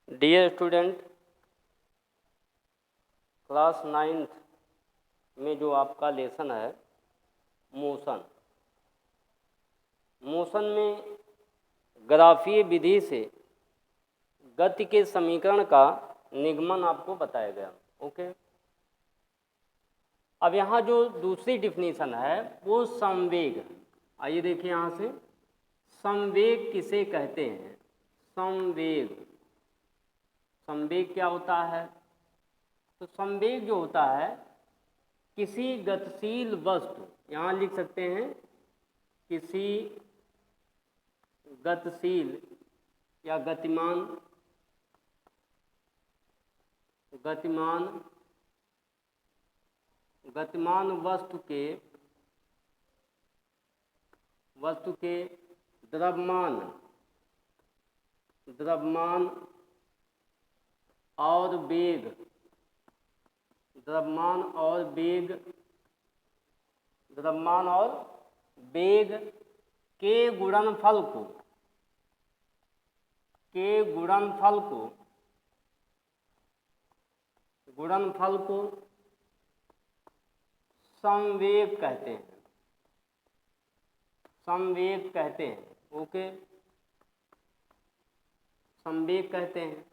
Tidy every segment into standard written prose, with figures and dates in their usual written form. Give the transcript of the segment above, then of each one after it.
Dear student, class 9th में जो आपका लेसन है मोशन में ग्राफीय विधि से गति के समीकरण का निगमन आपको बताया गया। ओके, अब यहाँ जो दूसरी डिफिनीशन है वो संवेग है। आइए देखिए यहाँ से, संवेग किसे कहते हैं? संवेग क्या होता है? तो संवेग जो होता है किसी गतिशील वस्तु, यहाँ लिख सकते हैं किसी गतिशील या गतिमान वस्तु के द्रव्यमान और वेग के गुणनफल को संवेग कहते हैं। ओके, संवेग कहते हैं।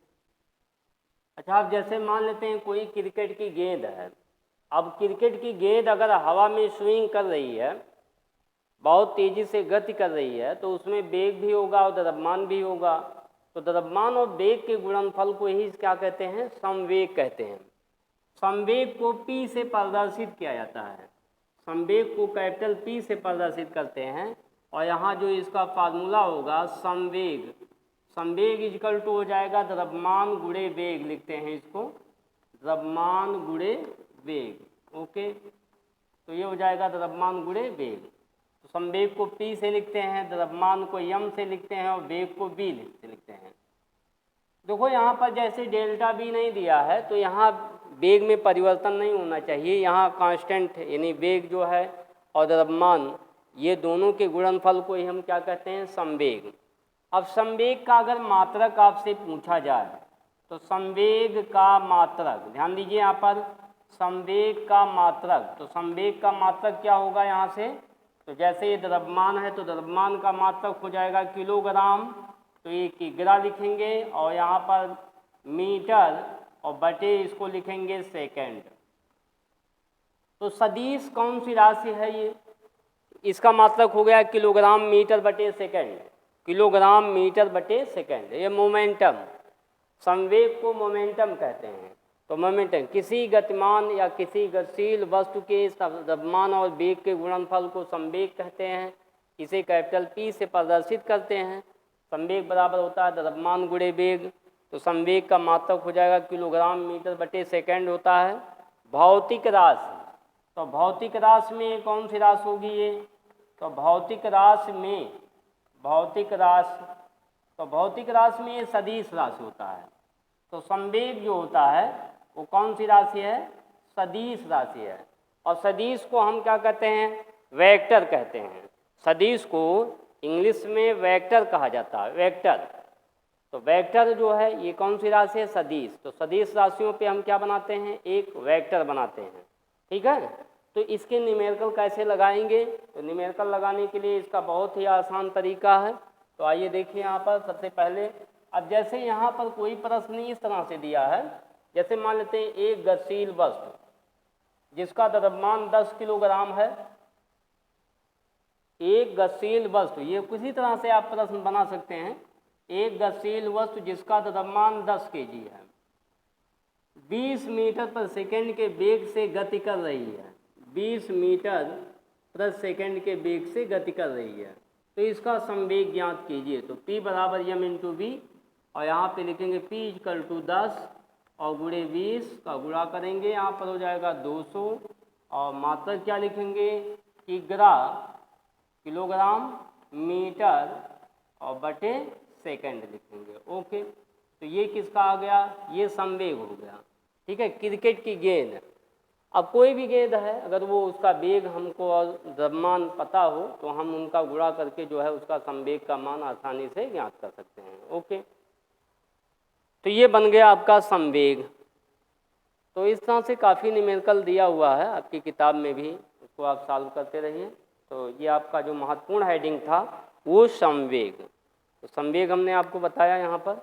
अच्छा, आप जैसे मान लेते हैं कोई क्रिकेट की गेंद है। अब क्रिकेट की गेंद अगर हवा में स्विंग कर रही है, बहुत तेजी से गति कर रही है, तो उसमें वेग भी होगा और द्रव्यमान भी होगा। तो द्रव्यमान और वेग के गुणनफल को ही क्या कहते हैं? संवेग कहते हैं। संवेग को P से प्रदर्शित किया जाता है। संवेग को कैपिटल P से प्रदर्शित करते हैं। और यहाँ जो इसका फार्मूला होगा संवेग इक्वल टू हो जाएगा द्रव्यमान गुणे वेग, लिखते हैं इसको द्रव्यमान गुणे वेग। ओके, तो ये हो जाएगा द्रव्यमान गुणे वेग। तो संवेग को P से लिखते हैं, द्रव्यमान को m से लिखते हैं और वेग को v से लिखते हैं। देखो यहाँ पर जैसे डेल्टा V नहीं दिया है तो यहाँ वेग में परिवर्तन नहीं होना चाहिए। यहाँ कांस्टेंट यानी वेग जो है और द्रव्यमान, ये दोनों के गुणनफल को ही हम क्या कहते हैं? संवेग। अब संवेग का अगर मात्रक आपसे पूछा जाए तो संवेग का मात्रक, ध्यान दीजिए यहाँ पर संवेग का मात्रक, तो संवेग का मात्रक क्या होगा यहाँ से? तो जैसे ये द्रव्यमान है तो द्रव्यमान का मात्रक हो जाएगा किलोग्राम, तो ये किग्रा लिखेंगे और यहाँ पर मीटर और बटे इसको लिखेंगे सेकंड। तो सदिश कौन सी राशि है ये? इसका मात्रक हो गया किलोग्राम मीटर बटे सेकंड, किलोग्राम मीटर बटे सेकंड। ये मोमेंटम, संवेग को मोमेंटम कहते हैं। तो मोमेंटम किसी गतिमान या किसी गतिशील वस्तु के द्रव्यमान और वेग के गुणनफल को संवेग कहते हैं। इसे कैपिटल P से प्रदर्शित करते हैं। संवेग बराबर होता है द्रव्यमान गुणे वेग। तो संवेग का मात्रक हो जाएगा किलोग्राम मीटर बटे सेकंड होता है। भौतिक राशि, तो भौतिक राशि में कौन सी राशि होगी ये? तो भौतिक राशि में ये सदिश राशि होता है। तो संवेग जो होता है वो कौन सी राशि है? सदिश राशि है। और सदिश को हम क्या कहते हैं? वेक्टर कहते हैं। सदिश को इंग्लिश में वेक्टर कहा जाता है, वेक्टर। तो वेक्टर जो है ये कौन सी राशि है? सदिश। तो सदिश राशियों पे हम क्या बनाते हैं? एक वेक्टर बनाते हैं। ठीक है, तो इसके न्यूमेरिकल कैसे लगाएंगे? तो न्यूमेरिकल लगाने के लिए इसका बहुत ही आसान तरीका है। तो आइए देखिए यहाँ पर सबसे पहले, अब जैसे यहाँ पर कोई प्रश्न इस तरह से दिया है, जैसे मान लेते हैं एक गतिशील वस्तु जिसका द्रव्यमान 10 किलोग्राम है। एक गतिशील वस्तु, ये किसी तरह से आप प्रश्न बना सकते हैं। एक गतिशील वस्तु जिसका द्रव्यमान 10 kg है, 20 मीटर पर सेकंड के वेग से गति कर रही है। 20 मीटर प्रति सेकंड के वेग से गति कर रही है। तो इसका संवेग ज्ञात कीजिए। तो P बराबर m इंटू वी, और यहाँ पे लिखेंगे P इक्वल टू 10 और गुणे 20 का गुणा करेंगे, यहाँ पर हो जाएगा 200। और मात्रक क्या लिखेंगे? किलोग्राम मीटर और बटे सेकंड लिखेंगे। ओके, तो ये किसका आ गया? ये संवेग हो गया। ठीक है, क्रिकेट की गेंद, अब कोई भी गेंद है, अगर वो उसका वेग हमको और द्रव्यमान पता हो तो हम उनका गुणा करके जो है उसका संवेग का मान आसानी से ज्ञात कर सकते हैं। ओके, तो ये बन गया आपका संवेग। तो इस तरह से काफ़ी न्यूमेरिकल दिया हुआ है आपकी किताब में भी, उसको आप सॉल्व करते रहिए। तो ये आपका जो महत्वपूर्ण हेडिंग था वो संवेग। तो संवेग हमने आपको बताया यहाँ पर।